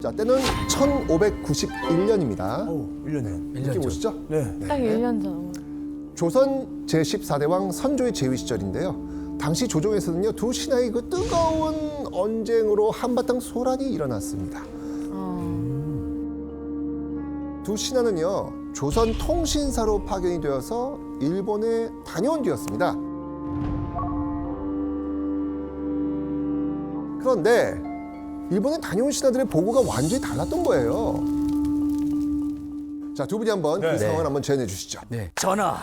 자, 때는 1591년입니다. 오, 1년이요. 느낌 오시죠? 네. 딱 1년 전. 조선 제14대 왕 선조의 재위 시절인데요. 당시 조정에서는요, 두 신하의 그 뜨거운 언쟁으로 한바탕 소란이 일어났습니다. 두 신하는요, 조선 통신사로 파견이 되어서 일본에 다녀온 뒤였습니다. 그런데 일본에 다녀온 신하들의 보고가 완전히 달랐던 거예요. 자, 두 분이 한번 네. 이 상황을 한번 재현해 주시죠. 네. 전하,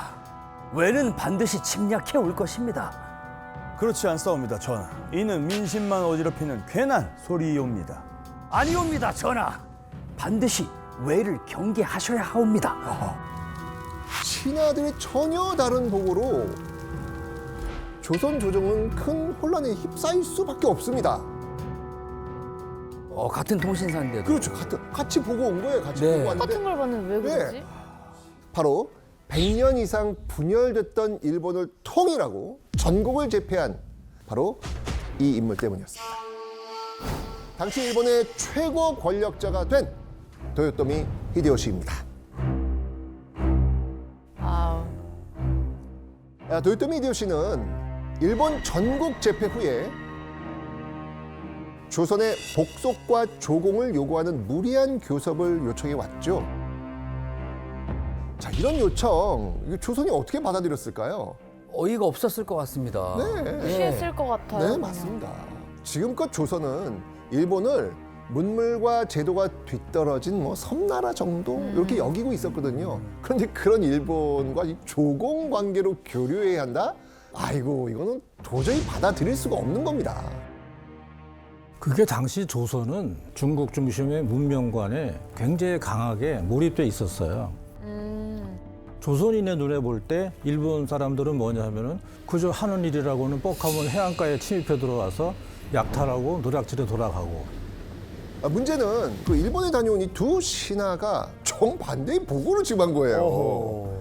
왜는 반드시 침략해 올 것입니다. 그렇지 않사옵니다, 전하. 이는 민심만 어지럽히는 괜한 소리이옵니다. 아니옵니다, 전하. 반드시 왜를 경계하셔야 하옵니다. 신하들의 전혀 다른 보고로 조선 조정은 큰 혼란에 휩싸일 수밖에 없습니다. 같은 통신사인데도. 그렇죠. 같이 보고 온 거예요. 같이 네. 보고 왔는데 똑같은 걸 봤는데 왜 그러지? 바로 100년 이상 분열됐던 일본을 통일하고 전국을 제패한 바로 이 인물 때문이었습니다. 당시 일본의 최고 권력자가 된 도요토미 히데요시입니다. 아우. 도요토미 히데요시는 일본 전국 제패 후에 조선의 복속과 조공을 요구하는 무리한 교섭을 요청해 왔죠. 자, 이런 요청 이거 조선이 어떻게 받아들였을까요? 어이가 없었을 것 같습니다. 네. 취했을 것 같아요. 네, 그냥. 맞습니다. 지금껏 조선은 일본을 문물과 제도가 뒤떨어진 섬나라 정도 이렇게 여기고 있었거든요. 그런데 그런 일본과 이 조공 관계로 교류해야 한다? 아이고, 이거는 도저히 받아들일 수가 없는 겁니다. 그게 당시 조선은 중국 중심의 문명관에 굉장히 강하게 몰입돼 있었어요. 조선인의 눈에 볼 때 일본 사람들은 뭐냐 하면은 그저 하는 일이라고는 뻑하면 해안가에 침입해 들어와서 약탈하고 노략질에 돌아가고. 문제는 그 일본에 다녀온 이 두 신하가 정반대의 보고를 지금 한 거예요.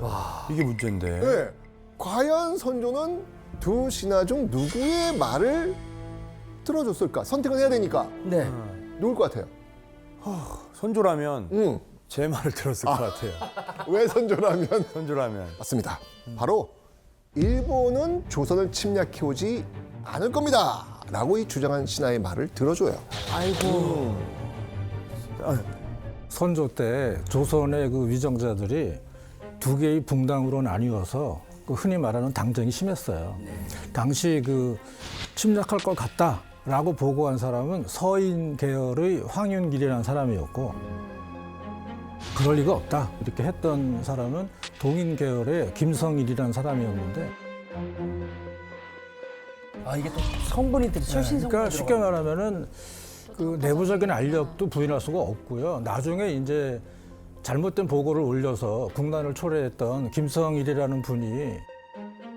이게 문제인데. 네. 과연 선조는 두 신하 중 누구의 말을 들어줬을까? 선택을 해야 되니까. 네. 누굴 것 같아요? 선조라면 제 말을 들었을 것 같아요. 왜 선조라면? 선조라면. 맞습니다. 바로 일본은 조선을 침략해오지 않을 겁니다. 라고 이 주장한 신하의 말을 들어줘요. 아이고. 선조 때 조선의 그 위정자들이 두 개의 붕당으로 나뉘어서 그 흔히 말하는 당정이 심했어요. 당시 그 침략할 것 같다라고 보고한 사람은 서인 계열의 황윤길이라는 사람이었고, 그럴 리가 없다 이렇게 했던 사람은 동인 계열의 김성일이라는 사람이었는데, 이게 또 성분이들이 출신 성분. 그러니까 쉽게 말하면은 그 내부적인 알력도 부인할 수가 없고요. 나중에 이제 잘못된 보고를 올려서 국난을 초래했던 김성일이라는 분이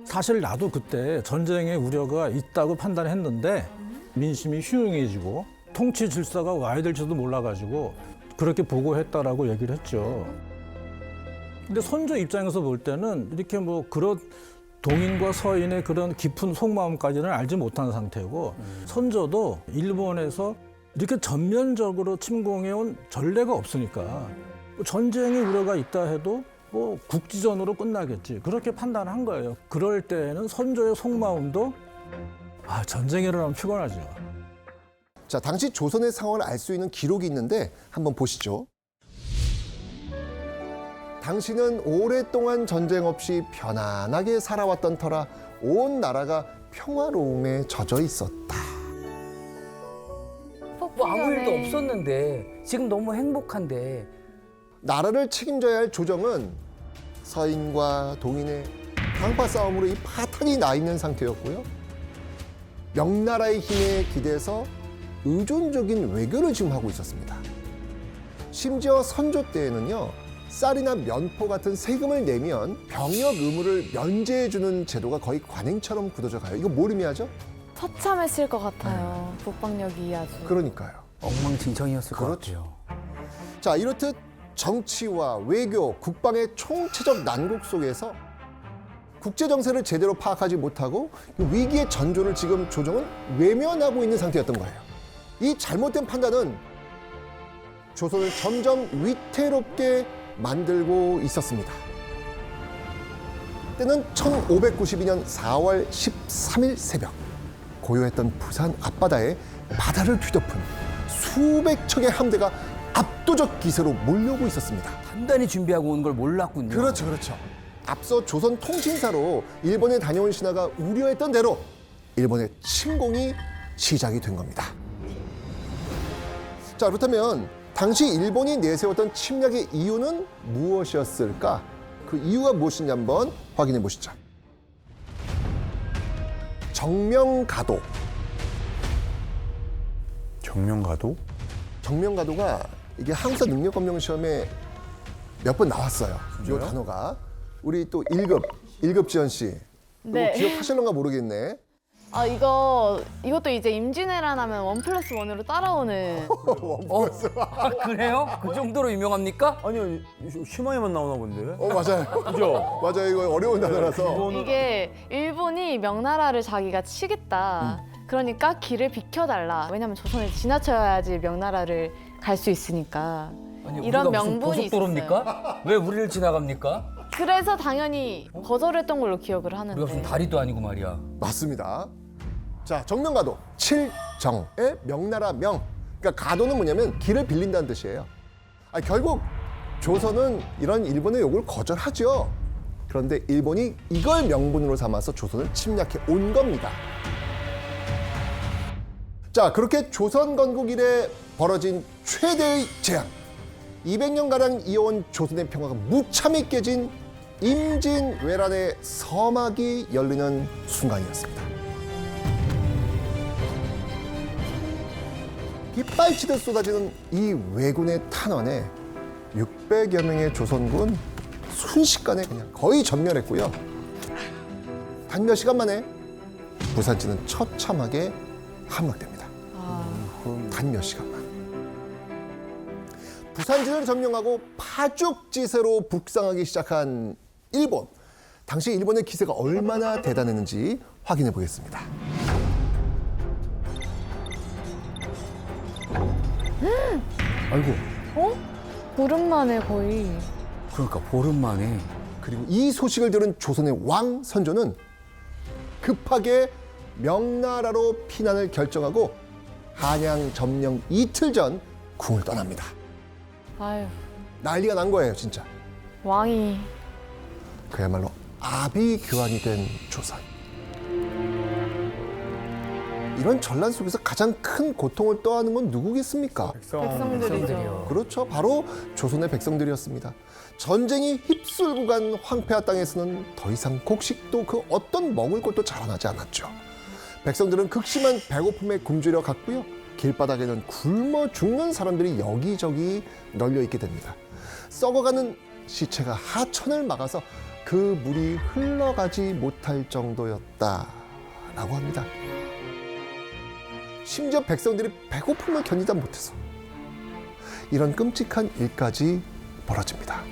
사실 나도 그때 전쟁의 우려가 있다고 판단했는데 민심이 휴용해지고 통치 질서가 와야 될지도 몰라가지고 그렇게 보고했다라고 얘기를 했죠. 근데 선조 입장에서 볼 때는 이렇게 그런 동인과 서인의 그런 깊은 속마음까지는 알지 못한 상태고, 선조도 일본에서 이렇게 전면적으로 침공해온 전례가 없으니까 전쟁의 우려가 있다 해도 국지전으로 끝나겠지 그렇게 판단한 거예요. 그럴 때는 선조의 속마음도 전쟁이 일어나면 피곤하죠. 자, 당시 조선의 상황을 알 수 있는 기록이 있는데 한번 보시죠. 당시는 오랫동안 전쟁 없이 편안하게 살아왔던 터라 온 나라가 평화로움에 젖어 있었다. 아무 일도 없었는데 지금 너무 행복한데. 나라를 책임져야 할 조정은 서인과 동인의 강파 싸움으로 이 파탄이 나 있는 상태였고요. 명나라의 힘에 기대서 의존적인 외교를 지금 하고 있었습니다. 심지어 선조 때에는요, 쌀이나 면포 같은 세금을 내면 병역 의무를 면제해주는 제도가 거의 관행처럼 굳어져 가요. 이거 뭘 의미하죠? 처참했을 것 같아요. 국방력이 아주. 그러니까요. 엉망진창이었을 것 그렇죠. 같아요. 자, 이렇듯 정치와 외교, 국방의 총체적 난국 속에서 국제 정세를 제대로 파악하지 못하고 위기의 전조를 지금 조정은 외면하고 있는 상태였던 거예요. 이 잘못된 판단은 조선을 점점 위태롭게 만들고 있었습니다. 때는 1592년 4월 13일 새벽, 고요했던 부산 앞바다에 바다를 뒤덮은 수백 척의 함대가 압도적 기세로 몰려오고 있었습니다. 단단히 준비하고 온 걸 몰랐군요. 그렇죠. 앞서 조선 통신사로 일본에 다녀온 신하가 우려했던 대로 일본의 침공이 시작이 된 겁니다. 자, 그렇다면 당시 일본이 내세웠던 침략의 이유는 무엇이었을까? 그 이유가 무엇인지 한번 확인해 보시죠. 정명가도. 정명가도? 정명가도가 이게 한국사 능력검정 시험에 몇 번 나왔어요. 이 단어가. 우리 또 1급 지연 씨. 네. 이거 기억하실런가 모르겠네. 아, 이것도 이제 임진왜란 하면 1+1으로 따라오는. 아, 그래요? 그 정도로 유명합니까? 아니요, 희망에만 나오나 본데. 맞아요. 그죠? 맞아요. 이거 어려운 단어라서. 이게 일본이 명나라를 자기가 치겠다. 그러니까 길을 비켜달라. 왜냐면 조선을 지나쳐야지 명나라를 갈 수 있으니까. 아니, 이런 우리가 무슨 명분이 고속도로입니까? 왜 우리를 지나갑니까? 그래서 당연히 거절했던 걸로 기억을 하는데. 우리가 무슨 다리도 아니고 말이야. 맞습니다. 자, 정명가도. 칠정의 명나라 명. 그러니까 가도는 뭐냐면 길을 빌린다는 뜻이에요. 결국 조선은 이런 일본의 요구를 거절하죠. 그런데 일본이 이걸 명분으로 삼아서 조선을 침략해 온 겁니다. 자, 그렇게 조선 건국 이래 벌어진 최대의 재앙. 200년가량 이어온 조선의 평화가 무참히 깨진 임진왜란의 서막이 열리는 순간이었습니다. 빗발치듯 쏟아지는 이 왜군의 탄원에 600여 명의 조선군 순식간에 그냥 거의 전멸했고요. 단 몇 시간 만에 부산지는 처참하게 함락됩니다. 단 몇 시간 만에. 부산지를 점령하고 파죽지세로 북상하기 시작한 일본. 당시 일본의 기세가 얼마나 대단했는지 확인해 보겠습니다. 아이고, 보름 만에 거의. 그러니까 보름 만에. 그리고 이 소식을 들은 조선의 왕 선조는 급하게 명나라로 피난을 결정하고 한양 점령 이틀 전 궁을 떠납니다. 아유, 난리가 난 거예요, 진짜. 왕이. 그야말로 아비규환이 된 조선. 이런 전란 속에서 가장 큰 고통을 떠안은 건 누구겠습니까? 백성들이죠. 그렇죠. 바로 조선의 백성들이었습니다. 전쟁이 휩쓸고 간 황폐화 땅에서는 더 이상 곡식도 그 어떤 먹을 것도 자라나지 않았죠. 백성들은 극심한 배고픔에 굶주려 갔고요. 길바닥에는 굶어 죽는 사람들이 여기저기 널려 있게 됩니다. 썩어가는 시체가 하천을 막아서 그 물이 흘러가지 못할 정도였다라고 합니다. 심지어 백성들이 배고픔을 견디다 못해서 이런 끔찍한 일까지 벌어집니다.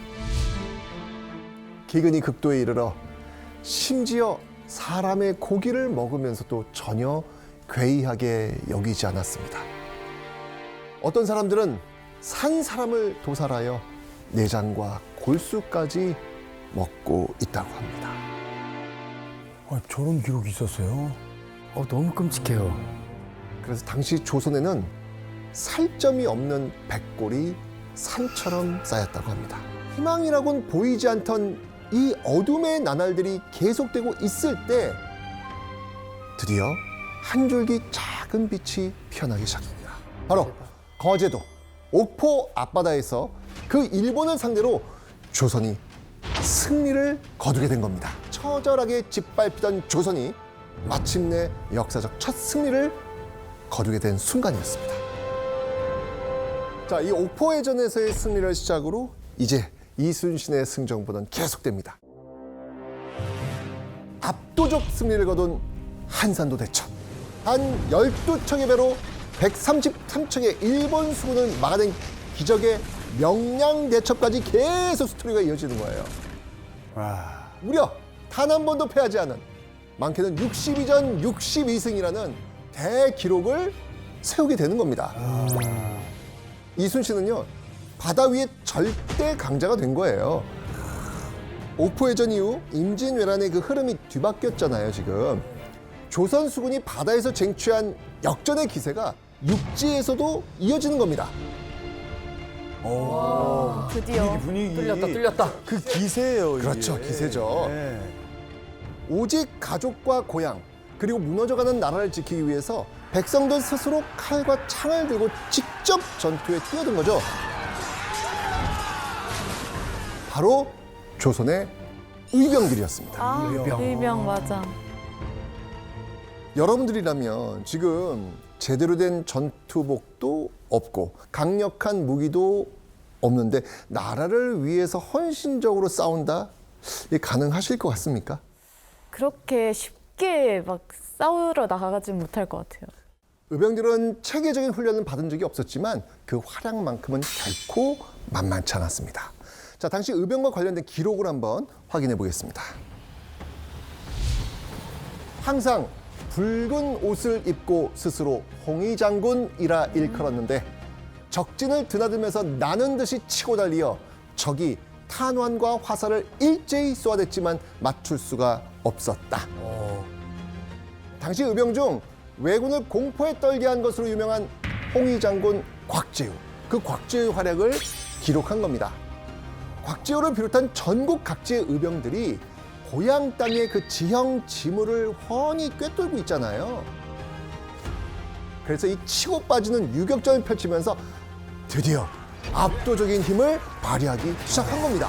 기근이 극도에 이르러 심지어 사람의 고기를 먹으면서도 전혀 괴이하게 여기지 않았습니다. 어떤 사람들은 산 사람을 도살하여 내장과 골수까지 먹고 있다고 합니다. 저런 기록이 있었어요? 너무 끔찍해요. 그래서 당시 조선에는 살점이 없는 백골이 산처럼 쌓였다고 합니다. 희망이라고는 보이지 않던 이 어둠의 나날들이 계속되고 있을 때 드디어 한 줄기 작은 빛이 피어나기 시작합니다. 바로 거제도, 옥포 앞바다에서 그 일본을 상대로 조선이 승리를 거두게 된 겁니다. 처절하게 짓밟히던 조선이 마침내 역사적 첫 승리를 거두게 된 순간이었습니다. 자, 이 옥포해전에서의 승리를 시작으로 이제 이순신의 승정보는 계속됩니다. 압도적 승리를 거둔 한산도 대첩. 한 12척의 배로 133척의 일본 수군을 막아낸 기적의 명량대첩까지 계속 스토리가 이어지는 거예요. 와, 무려 단 한 번도 패하지 않은 많게는 62전 62승이라는 대기록을 세우게 되는 겁니다. 이순신은요 바다 위에 절대 강자가 된 거예요. 옥포해전 이후 임진왜란의 그 흐름이 뒤바뀌었잖아요. 지금 조선 수군이 바다에서 쟁취한 역전의 기세가 육지에서도 이어지는 겁니다. 드디어. 분위기. 뚫렸다. 그 기세예요. 이게. 그렇죠, 기세죠. 네. 오직 가족과 고향 그리고 무너져가는 나라를 지키기 위해서 백성들 스스로 칼과 창을 들고 직접 전투에 뛰어든 거죠. 바로 조선의 의병들이었습니다. 아, 의병 맞아. 여러분들이라면 지금 제대로 된 전투복도 없고 강력한 무기도 없는데 나라를 위해서 헌신적으로 싸운다? 이게 가능하실 것 같습니까? 그렇게 쉽게 막 싸우러 나가지 못할 것 같아요. 의병들은 체계적인 훈련을 받은 적이 없었지만 그 활약만큼은 결코 만만치 않았습니다. 자, 당시 의병과 관련된 기록을 한번 확인해 보겠습니다. 항상 붉은 옷을 입고 스스로 홍의장군이라 일컬었는데 적진을 드나들면서 나는 듯이 치고 달리어 적이 탄환과 화살을 일제히 쏘아댔지만 맞출 수가 없었다. 당시 의병 중 왜군을 공포에 떨게 한 것으로 유명한 홍의장군 곽재우. 그 곽재우의 활약을 기록한 겁니다. 곽재우를 비롯한 전국 각지의 의병들이 고향 땅의 그 지형 지물을 훤히 꿰뚫고 있잖아요. 그래서 이 치고 빠지는 유격전을 펼치면서 드디어 압도적인 힘을 발휘하기 시작한 겁니다.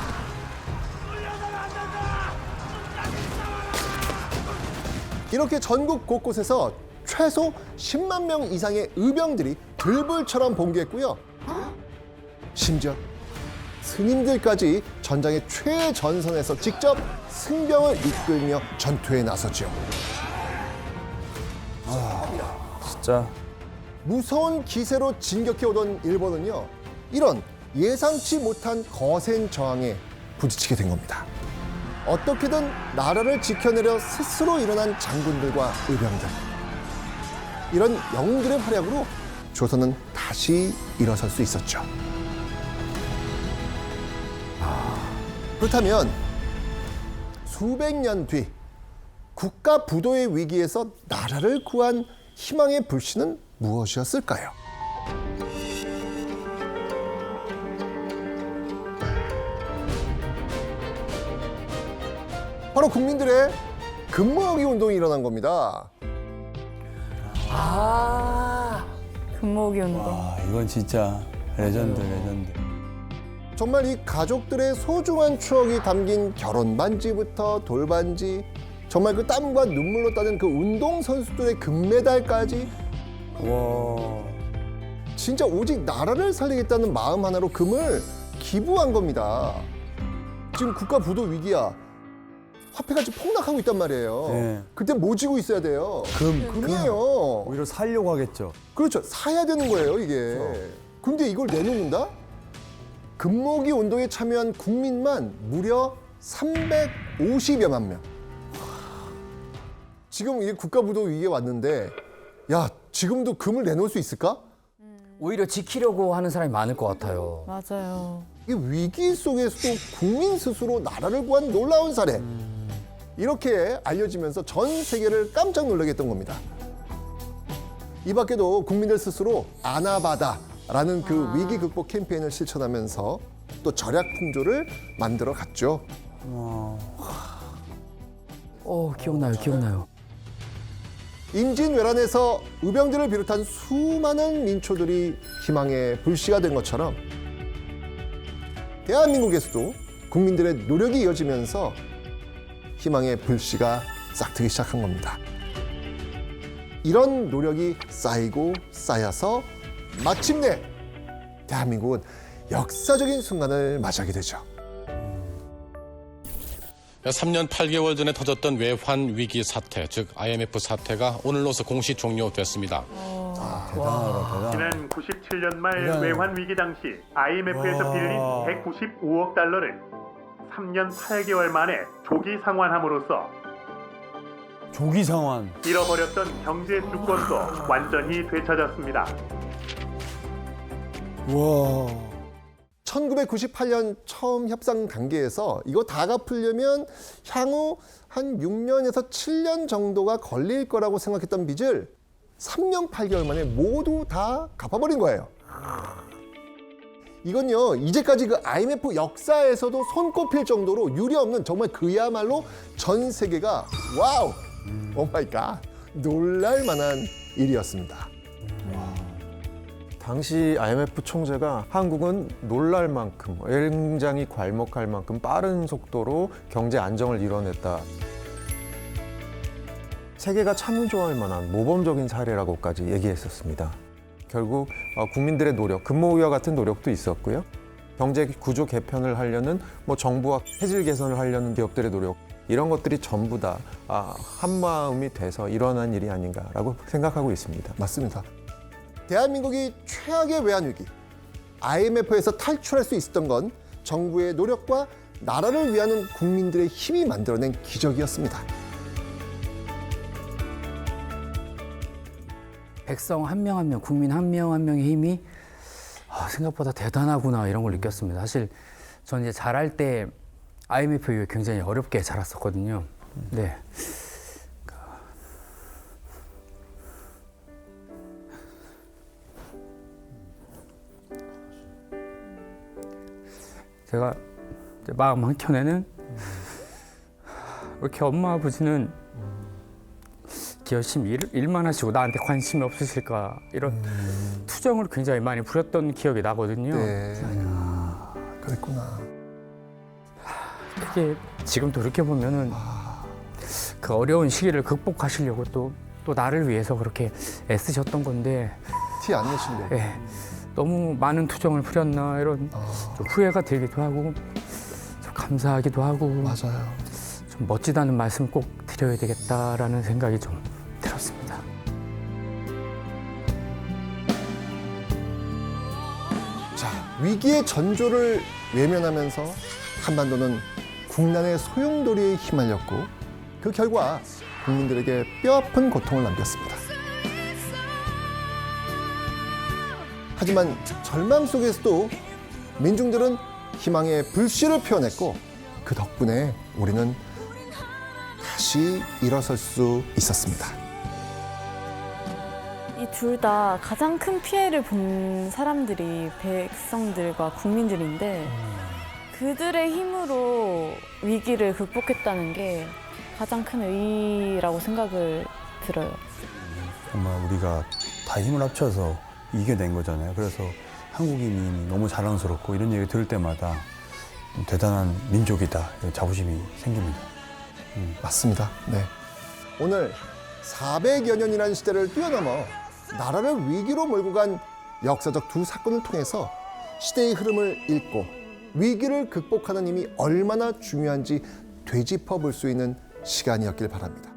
이렇게 전국 곳곳에서 최소 10만 명 이상의 의병들이 들불처럼 봉기했고요. 심지어 스님들까지 전장의 최전선에서 직접 승병을 이끌며 전투에 나섰죠. 진짜. 무서운 기세로 진격해오던 일본은요, 이런 예상치 못한 거센 저항에 부딪히게 된 겁니다. 어떻게든 나라를 지켜내려 스스로 일어난 장군들과 의병들. 이런 영웅들의 활약으로 조선은 다시 일어설 수 있었죠. 그렇다면 수백 년 뒤 국가 부도의 위기에서 나라를 구한 희망의 불씨는 무엇이었을까요? 바로 국민들의 근무하기 운동이 일어난 겁니다. 근무기 운동. 아, 이건 진짜 레전드, 레전드. 정말 이 가족들의 소중한 추억이 담긴 결혼 반지부터 돌반지, 정말 그 땀과 눈물로 따는 그 운동 선수들의 금메달까지 와. 진짜 오직 나라를 살리겠다는 마음 하나로 금을 기부한 겁니다. 지금 국가 부도 위기야. 화폐가 지금 폭락하고 있단 말이에요. 네. 그때 뭐 지고 있어야 돼요? 금이에요. 오히려 살려고 하겠죠. 그렇죠. 사야 되는 거예요, 이게. 근데 이걸 내놓는다? 금모기 운동에 참여한 국민만 무려 350여만 명. 지금 이게 국가부도 위기에 왔는데, 야, 지금도 금을 내놓을 수 있을까? 오히려 지키려고 하는 사람이 많을 것 같아요. 맞아요. 이 위기 속에서도 국민 스스로 나라를 구한 놀라운 사례. 이렇게 알려지면서 전 세계를 깜짝 놀라게 했던 겁니다. 이 밖에도 국민들 스스로 아나바다라는 그 위기 극복 캠페인을 실천하면서 또 절약 풍조를 만들어 갔죠. 기억나요. 임진왜란에서 의병들을 비롯한 수많은 민초들이 희망의 불씨가 된 것처럼 대한민국에서도 국민들의 노력이 이어지면서 희망의 불씨가 싹트기 시작한 겁니다. 이런 노력이 쌓이고 쌓여서 마침내 대한민국은 역사적인 순간을 맞이하게 되죠. 3년 8개월 전에 터졌던 외환 위기 사태, 즉 IMF 사태가 오늘로서 공식 종료됐습니다. 대단하다. 지난 97년 말 대단해요. 외환 위기 당시 IMF에서 와. 빌린 195억 달러를 3년 8개월 만에 조기 상환함으로써 조기 상환. 잃어버렸던 경제 주권도 완전히 되찾았습니다. 와. 1998년 처음 협상 단계에서 이거 다 갚으려면 향후 한 6년에서 7년 정도가 걸릴 거라고 생각했던 빚을 3년 8개월 만에 모두 다 갚아버린 거예요. 이건요, 이제까지 그 IMF 역사에서도 손꼽힐 정도로 유례없는 정말 그야말로 전 세계가 와우, 오 마이 갓, 놀랄 만한 일이었습니다. 당시 IMF 총재가 한국은 놀랄 만큼, 굉장히 괄목할 만큼 빠른 속도로 경제 안정을 이뤄냈다. 세계가 참을 좋아할 만한 모범적인 사례라고까지 얘기했었습니다. 결국 국민들의 노력, 근모의와 같은 노력도 있었고요. 경제 구조 개편을 하려는 정부와 체질 개선을 하려는 기업들의 노력, 이런 것들이 전부 다 한마음이 돼서 일어난 일이 아닌가라고 생각하고 있습니다. 맞습니다. 대한민국이 최악의 외환위기, IMF에서 탈출할 수 있었던 건 정부의 노력과 나라를 위하는 국민들의 힘이 만들어낸 기적이었습니다. 백성 한 명 한 명, 국민 한 명 한 명의 힘이 생각보다 대단하구나 이런 걸 느꼈습니다. 사실 저는 이제 자랄 때 IMF 이후에 굉장히 어렵게 자랐었거든요. 네. 제가 이제 마음 한켠에는 왜 이렇게 엄마 아버지는 이렇게 열심히 일만 하시고 나한테 관심이 없으실까 이런 투정을 굉장히 많이 부렸던 기억이 나거든요. 네. 그랬구나. 그게 지금 돌이켜보면은 그 어려운 시기를 극복하시려고 또 나를 위해서 그렇게 애쓰셨던 건데 티 안 내신데. 예, 너무 많은 투정을 부렸나 이런 좀 후회가 되기도 하고 좀 감사하기도 하고 맞아요. 좀 멋지다는 말씀 꼭 드려야 되겠다라는 생각이 좀 들었습니다. 자, 위기의 전조를 외면하면서 한반도는 국난의 소용돌이에 휘말렸고 그 결과 국민들에게 뼈아픈 고통을 남겼습니다. 하지만 절망 속에서도 민중들은 희망의 불씨를 피워냈고 그 덕분에 우리는 다시 일어설 수 있었습니다. 이 둘 다 가장 큰 피해를 본 사람들이 백성들과 국민들인데 그들의 힘으로 위기를 극복했다는 게 가장 큰 의의라고 생각을 들어요. 정말 우리가 다 힘을 합쳐서 이겨낸 거잖아요. 그래서 한국인이 너무 자랑스럽고 이런 얘기 들을 때마다 대단한 민족이다, 자부심이 생깁니다. 맞습니다. 네. 오늘 400여 년이라는 시대를 뛰어넘어 나라를 위기로 몰고 간 역사적 두 사건을 통해서 시대의 흐름을 읽고 위기를 극복하는 힘이 얼마나 중요한지 되짚어 볼 수 있는 시간이었길 바랍니다.